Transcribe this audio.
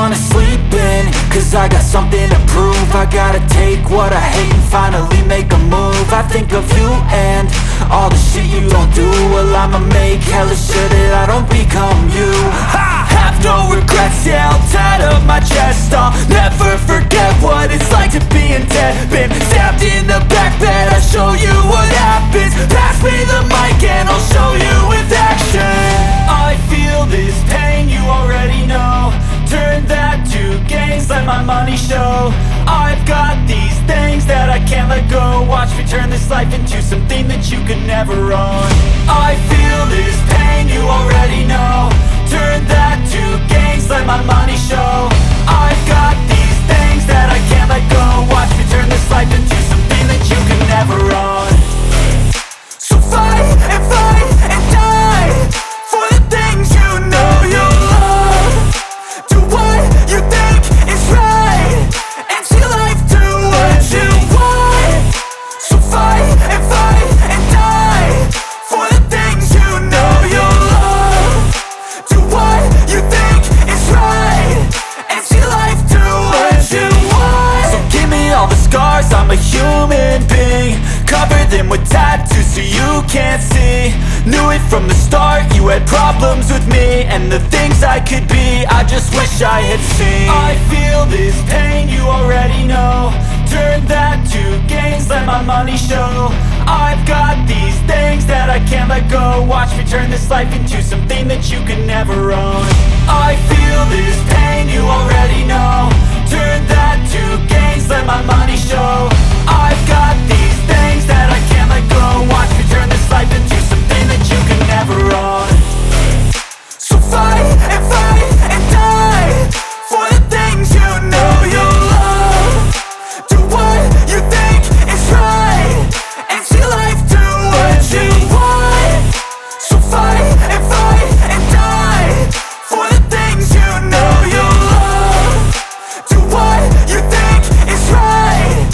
wanna sleep in, cause I got something to prove. I gotta take what I hate and finally make a move. I think of you and all the shit you don't do. Well, I'ma make hella sure that I don't become you. I have no regrets, yeah, I'll tattoo my chest. I'll never forget what it's like to be in debt. Been stabbed in the back bed, I'll show you what happens. Pass me the mic and I'll show you with action. I feel this pain, you already know. Turn that to gains, let my money show. I've got these things that I can't let go. Watch me turn this life into something that you could never own. I feel this pain, you already know. Turn that to gains, let my money show. I've got these things that I can't let go. Watch me turn this life into something that you could never own. So fight and die for the things you know you love. Do what you think is right and see life do what you want. So fight and die for the things you know you love. Do what you think is right and see life do what you want. So give me all the scars, I'm a human being. Cover them with tattoos so you can't see. Knew it from the start, you had problems with me and the things I could be, I just wish I had seen. I feel this pain, you already know. Turn that to gains, let my money show. I've got these things that I can't let go. Watch me turn this life into something that you can never own. I feel this pain, you already know. Turn that to gains, let my money show. I've got these things that I can't let go. Watch me turn this life into something that you can never own. So fight and die for the things you know you love. Do what you think is right and see life do what you want. So fight and die for the things you know you love. Do what you think is right